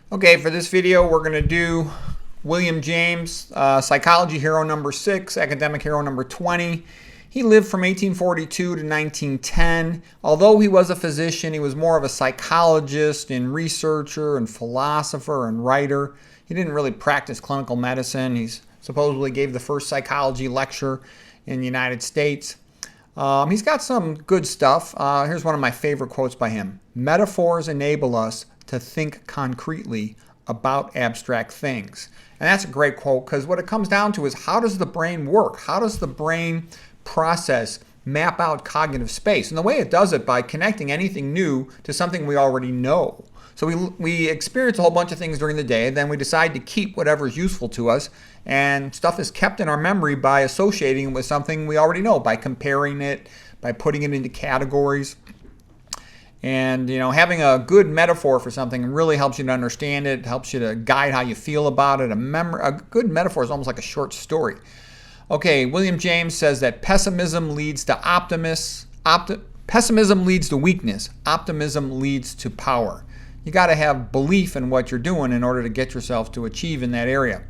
Okay, for this video, we're going to do William James, psychology hero number 6, academic hero number 20. He lived from 1842 to 1910. Although he was a physician, he was more of a psychologist and researcher and philosopher and writer. He didn't really practice clinical medicine. He supposedly gave the first psychology lecture in the United States. He's got some good stuff. Here's one of my favorite quotes by him. Metaphors enable us to think concretely about abstract things. And that's a great quote because what it comes down to is how does the brain work? How does the brain process, map out cognitive space? And the way it does it by connecting anything new to something we already know. So we experience a whole bunch of things during the day, and then we decide to keep whatever is useful to us, and stuff is kept in our memory by associating it with something we already know, by comparing it, by putting it into categories. And having a good metaphor for something really helps you to understand it, helps you to guide how you feel about it. A good metaphor is almost like a short story. Okay, William James says that pessimism leads to pessimism leads to weakness. Optimism leads to power. You got to have belief in what you're doing in order to get yourself to achieve in that area.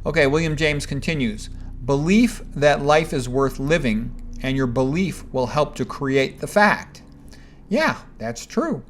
Okay, William James continues. Belief that life is worth living, and your belief will help to create the fact. Yeah, that's true.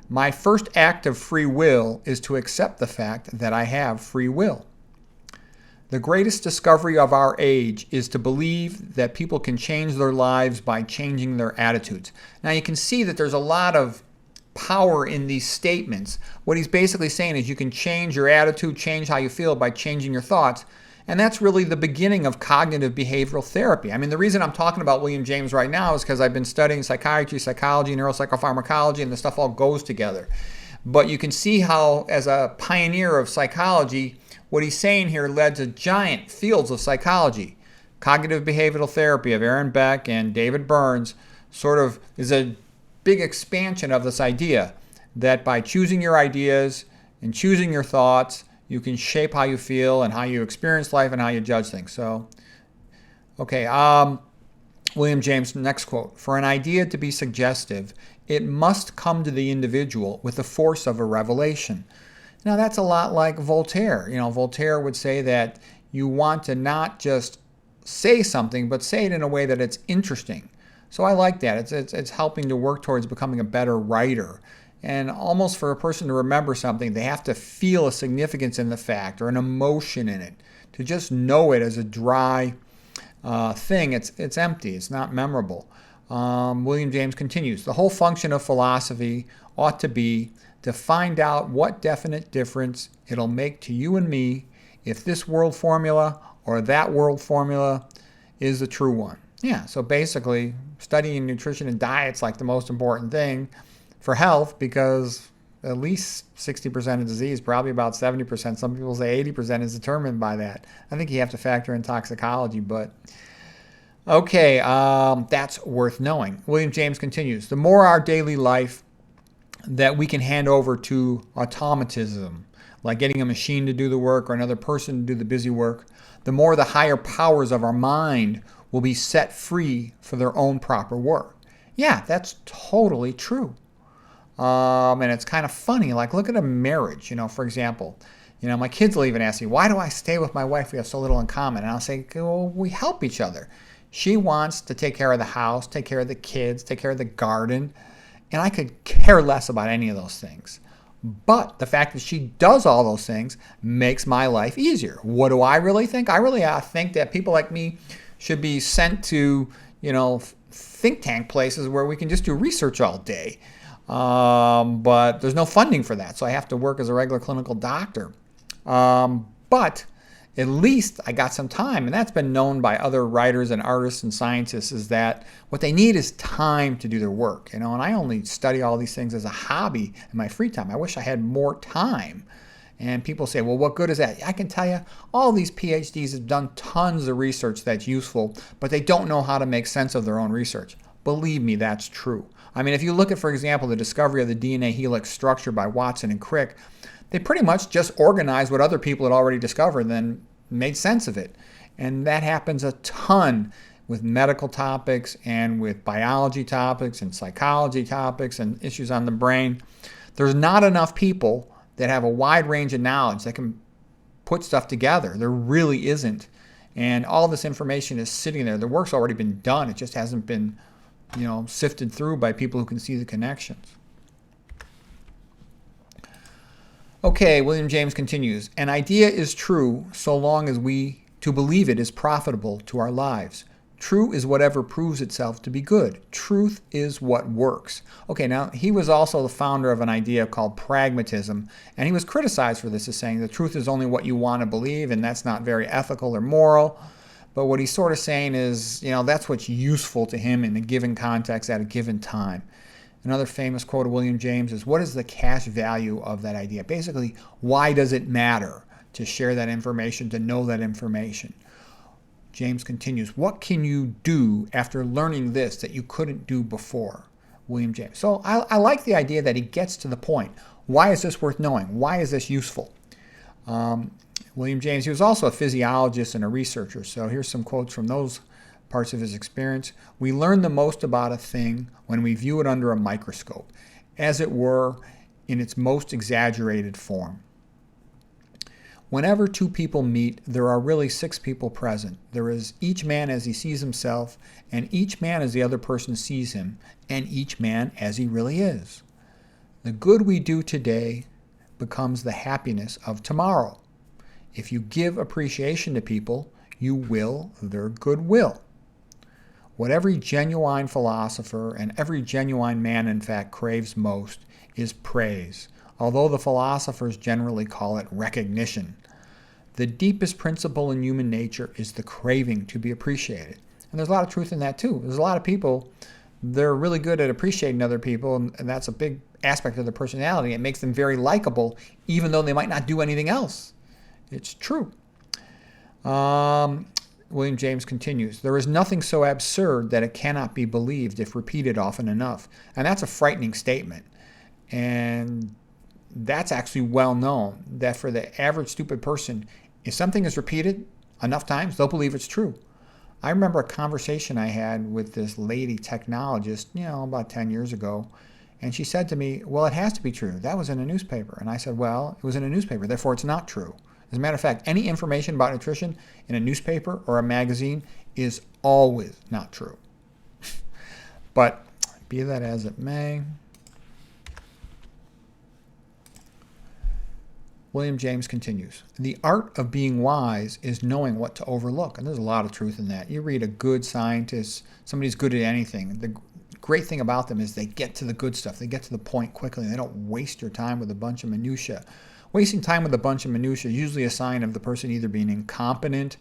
My first act of free will is to accept the fact that I have free will. The greatest discovery of our age is to believe that people can change their lives by changing their attitudes. Now you can see that there's a lot of power in these statements. What he's basically saying is you can change your attitude, change how you feel by changing your thoughts. And that's really the beginning of cognitive behavioral therapy. I mean, the reason I'm talking about William James right now is because I've been studying psychiatry, psychology, neuropsychopharmacology, and the stuff all goes together. But you can see how, as a pioneer of psychology, what he's saying here led to giant fields of psychology. Cognitive behavioral therapy of Aaron Beck and David Burns sort of is a big expansion of this idea that by choosing your ideas and choosing your thoughts, you can shape how you feel and how you experience life and how you judge things. So, okay, William James, next quote. For an idea to be suggestive, it must come to the individual with the force of a revelation. Now, that's a lot like Voltaire. Voltaire would say that you want to not just say something, but say it in a way that it's interesting. So I like that. It's helping to work towards becoming a better writer. And almost for a person to remember something, they have to feel a significance in the fact or an emotion in it. To just know it as a dry thing, it's empty. It's not memorable. William James continues, the whole function of philosophy ought to be to find out what definite difference it'll make to you and me if this world formula or that world formula is the true one. Yeah, so basically, studying nutrition and diet's like the most important thing for health, because at least 60% of disease, probably about 70%, some people say 80% is determined by that. I think you have to factor in toxicology, but okay, that's worth knowing. William James continues, the more our daily life that we can hand over to automatism, like getting a machine to do the work or another person to do the busy work, the more the higher powers of our mind will be set free for their own proper work. Yeah, that's totally true. And it's kind of funny, like look at a marriage, for example, my kids will even ask me, why do I stay with my wife? We have so little in common. And I'll say, well, we help each other. She wants to take care of the house, take care of the kids, take care of the garden. And I could care less about any of those things. But the fact that she does all those things makes my life easier. What do I really think? I really think that people like me should be sent to, think tank places where we can just do research all day. But there's no funding for that, so I have to work as a regular clinical doctor. But at least I got some time, and that's been known by other writers and artists and scientists, is that what they need is time to do their work. And I only study all these things as a hobby in my free time. I wish I had more time. And people say, well, what good is that? I can tell you, all these PhDs have done tons of research that's useful, but they don't know how to make sense of their own research. Believe me, that's true. I mean, if you look at, for example, the discovery of the DNA helix structure by Watson and Crick, they pretty much just organized what other people had already discovered and then made sense of it. And that happens a ton with medical topics and with biology topics and psychology topics and issues on the brain. There's not enough people that have a wide range of knowledge that can put stuff together. There really isn't. And all this information is sitting there. The work's already been done. It just hasn't been, sifted through by people who can see the connections. Okay, William James continues. An idea is true so long as to believe it is profitable to our lives. True is whatever proves itself to be good. Truth is what works. Okay, now he was also the founder of an idea called pragmatism, and he was criticized for this as saying the truth is only what you want to believe, and that's not very ethical or moral. But what he's sort of saying is, that's what's useful to him in a given context at a given time. Another famous quote of William James is, what is the cash value of that idea? Basically, why does it matter to share that information, to know that information? James continues, what can you do after learning this that you couldn't do before? William James. So I like the idea that he gets to the point. Why is this worth knowing? Why is this useful? William James, he was also a physiologist and a researcher. So here's some quotes from those parts of his experience. We learn the most about a thing when we view it under a microscope, as it were, in its most exaggerated form. Whenever two people meet, there are really 6 people present. There is each man as he sees himself, and each man as the other person sees him, and each man as he really is. The good we do today becomes the happiness of tomorrow. If you give appreciation to people, you will their goodwill. What every genuine philosopher and every genuine man, in fact, craves most is praise, although the philosophers generally call it recognition. The deepest principle in human nature is the craving to be appreciated. And there's a lot of truth in that too. There's a lot of people, they're really good at appreciating other people, and that's a big aspect of their personality. It makes them very likable, even though they might not do anything else. It's true. William James continues, there is nothing so absurd that it cannot be believed if repeated often enough. And that's a frightening statement. And that's actually well known, that for the average stupid person, if something is repeated enough times, they'll believe it's true. I remember a conversation I had with this lady technologist, about 10 years ago, and she said to me, well, it has to be true. That was in a newspaper. And I said, well, it was in a newspaper, therefore it's not true. As a matter of fact, any information about nutrition in a newspaper or a magazine is always not true. But be that as it may, William James continues, the art of being wise is knowing what to overlook. And there's a lot of truth in that. You read a good scientist, somebody who's good at anything. The great thing about them is they get to the good stuff. They get to the point quickly. And they don't waste your time with a bunch of minutia. Wasting time with a bunch of minutia is usually a sign of the person either being incompetent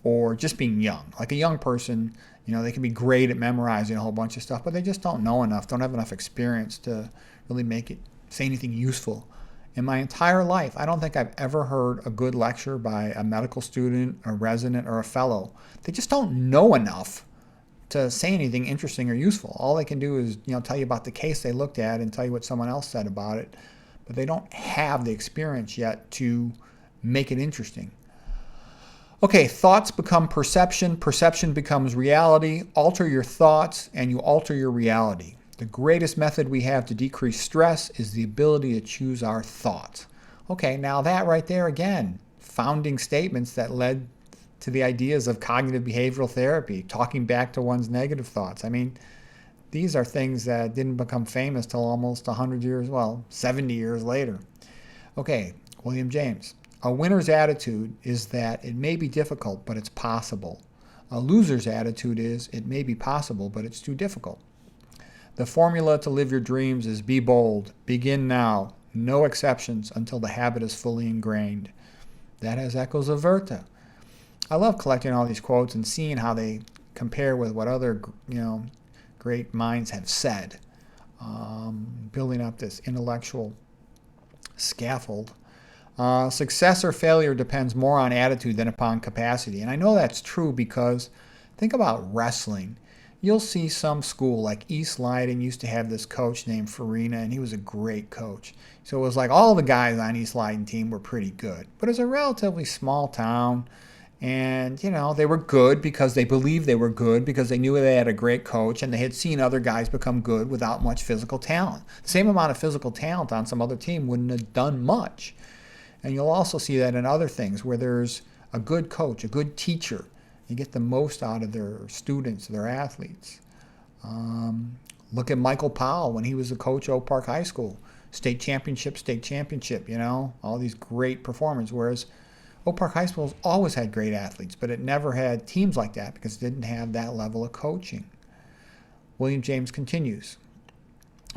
or just being young. Like a young person, they can be great at memorizing a whole bunch of stuff, but they just don't know enough, don't have enough experience to really say anything useful. In my entire life, I don't think I've ever heard a good lecture by a medical student, a resident, or a fellow. They just don't know enough to say anything interesting or useful. All they can do is, tell you about the case they looked at and tell you what someone else said about it. But they don't have the experience yet to make it interesting. Okay, thoughts become perception. Perception becomes reality. Alter your thoughts and you alter your reality. The greatest method we have to decrease stress is the ability to choose our thoughts. Okay, now that right there again, founding statements that led to the ideas of cognitive behavioral therapy, talking back to one's negative thoughts. I mean, these are things that didn't become famous till almost 100 years, 70 years later. Okay, William James. A winner's attitude is that it may be difficult, but it's possible. A loser's attitude is it may be possible, but it's too difficult. The formula to live your dreams is be bold, begin now, no exceptions until the habit is fully ingrained. That has echoes of Werther. I love collecting all these quotes and seeing how they compare with what other, great minds have said, building up this intellectual scaffold. Success or failure depends more on attitude than upon capacity. And I know that's true because think about wrestling. You'll see some school like East Leiden used to have this coach named Farina, and he was a great coach. So it was like all the guys on East Leiden team were pretty good. But it's a relatively small town, And, they were good because they believed they were good because they knew they had a great coach and they had seen other guys become good without much physical talent. The same amount of physical talent on some other team wouldn't have done much. And you'll also see that in other things where there's a good coach, a good teacher. You get the most out of their students, their athletes. Look at Michael Powell when he was a coach at Oak Park High School. State championship, all these great performances. Whereas Oak Park High School always had great athletes, but it never had teams like that because it didn't have that level of coaching. William James continues.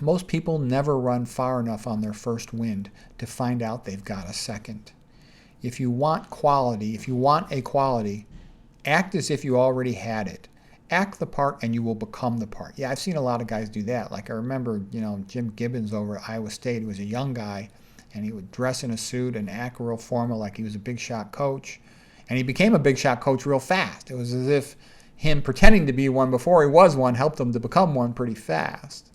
Most people never run far enough on their first wind to find out they've got a second. If you want a quality, act as if you already had it. Act the part and you will become the part. Yeah, I've seen a lot of guys do that. Like I remember, Jim Gibbons over at Iowa State. He was a young guy, and he would dress in a suit and act real formal like he was a big shot coach. And he became a big shot coach real fast. It was as if him pretending to be one before he was one helped him to become one pretty fast.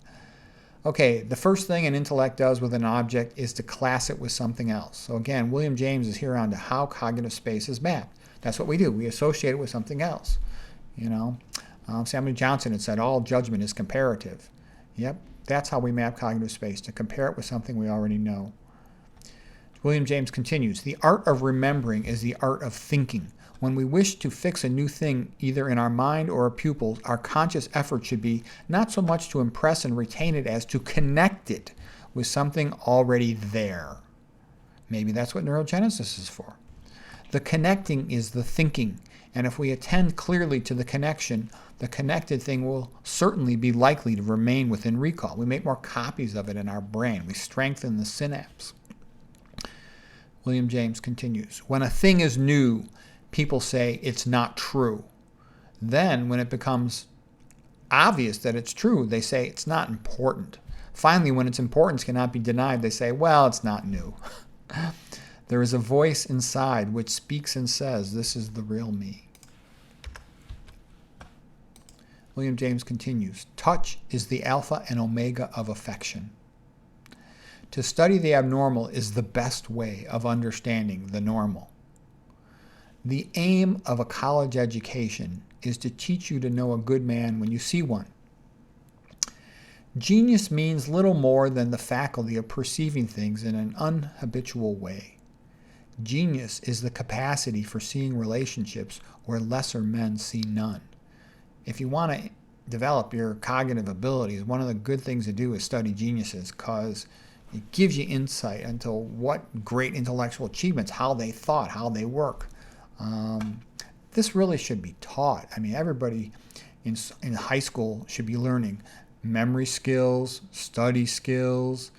Okay, the first thing an intellect does with an object is to class it with something else. So again, William James is here on to how cognitive space is mapped. That's what we do. We associate it with something else. Samuel Johnson had said all judgment is comparative. Yep, that's how we map cognitive space, to compare it with something we already know. William James continues, the art of remembering is the art of thinking. When we wish to fix a new thing, either in our mind or our pupils, our conscious effort should be not so much to impress and retain it as to connect it with something already there. Maybe that's what neurogenesis is for. The connecting is the thinking, and if we attend clearly to the connection, the connected thing will certainly be likely to remain within recall. We make more copies of it in our brain. We strengthen the synapse. William James continues, when a thing is new, people say it's not true. Then, when it becomes obvious that it's true, they say it's not important. Finally, when its importance cannot be denied, they say, well, it's not new. There is a voice inside which speaks and says, this is the real me. William James continues, touch is the alpha and omega of affection. To study the abnormal is the best way of understanding the normal. The aim of a college education is to teach you to know a good man when you see one. Genius means little more than the faculty of perceiving things in an unhabitual way. Genius is the capacity for seeing relationships where lesser men see none. If you want to develop your cognitive abilities, one of the good things to do is study geniuses, because it gives you insight into what great intellectual achievements, how they thought, how they work. This really should be taught. I mean, everybody in high school should be learning memory skills, study skills,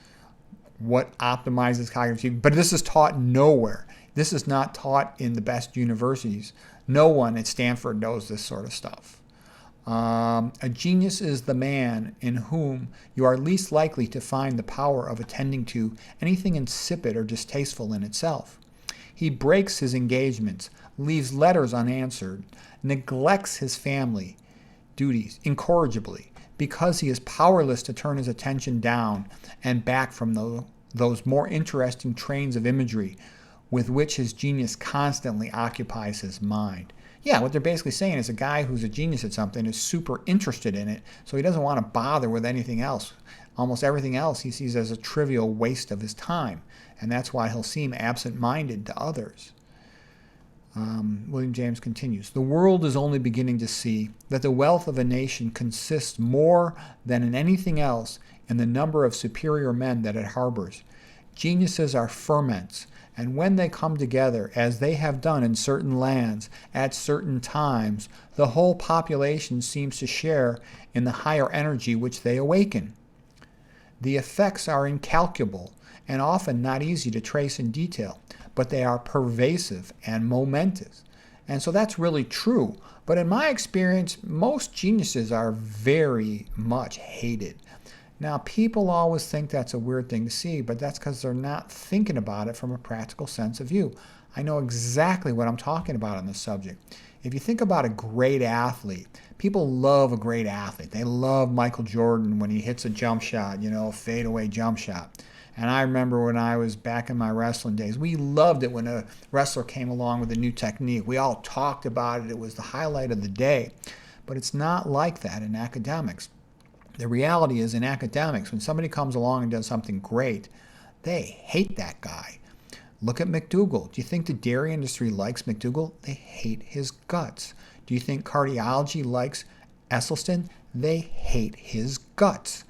what optimizes cognitive achievement. But this is taught nowhere. This is not taught in the best universities. No one at Stanford knows this sort of stuff. A genius is the man in whom you are least likely to find the power of attending to anything insipid or distasteful in itself. He breaks his engagements, leaves letters unanswered, neglects his family duties incorrigibly, because he is powerless to turn his attention down and back from those more interesting trains of imagery with which his genius constantly occupies his mind. Yeah, what they're basically saying is a guy who's a genius at something is super interested in it, so he doesn't want to bother with anything else. Almost everything else he sees as a trivial waste of his time, and that's why he'll seem absent-minded to others. William James continues, the world is only beginning to see that the wealth of a nation consists more than in anything else in the number of superior men that it harbors. Geniuses are ferments, and when they come together, as they have done in certain lands at certain times, the whole population seems to share in the higher energy which they awaken. The effects are incalculable and often not easy to trace in detail, but they are pervasive and momentous. And so that's really true. But in my experience, most geniuses are very much hated. Now, people always think that's a weird thing to see, but that's because they're not thinking about it from a practical sense of view. I know exactly what I'm talking about on this subject. If you think about a great athlete, people love a great athlete. They love Michael Jordan when he hits a jump shot, a fadeaway jump shot. And I remember when I was back in my wrestling days, we loved it when a wrestler came along with a new technique. We all talked about it. It was the highlight of the day. But it's not like that in academics. The reality is in academics, when somebody comes along and does something great, they hate that guy. Look at McDougall. Do you think the dairy industry likes McDougall? They hate his guts. Do you think cardiology likes Esselstyn? They hate his guts.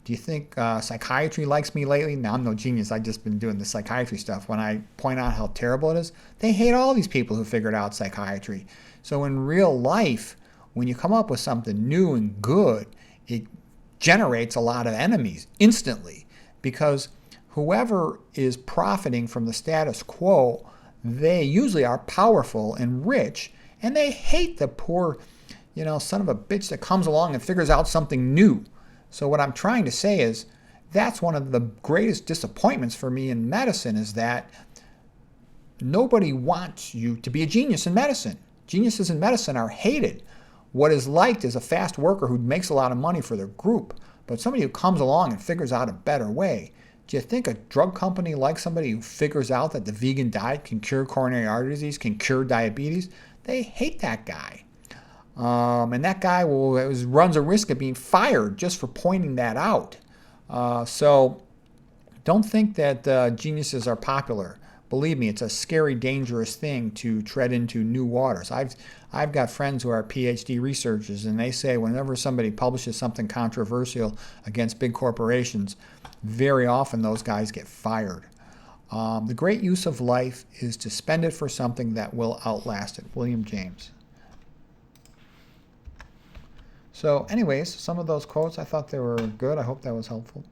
Do you think psychiatry likes me lately? Now, I'm no genius. I've just been doing the psychiatry stuff. When I point out how terrible it is, they hate all these people who figured out psychiatry. So in real life, when you come up with something new and good, it generates a lot of enemies instantly, because whoever is profiting from the status quo, they usually are powerful and rich, and they hate the poor, son of a bitch that comes along and figures out something new. So what I'm trying to say is that's one of the greatest disappointments for me in medicine, is that nobody wants you to be a genius in medicine. Geniuses in medicine are hated. What is liked is a fast worker who makes a lot of money for their group, but somebody who comes along and figures out a better way. Do you think a drug company likes somebody who figures out that the vegan diet can cure coronary artery disease, can cure diabetes? They hate that guy. And that guy runs a risk of being fired just for pointing that out. So don't think that geniuses are popular. Believe me, it's a scary, dangerous thing to tread into new waters. I've got friends who are PhD researchers, and they say whenever somebody publishes something controversial against big corporations, very often those guys get fired. The great use of life is to spend it for something that will outlast it. William James. So anyways, some of those quotes, I thought they were good. I hope that was helpful.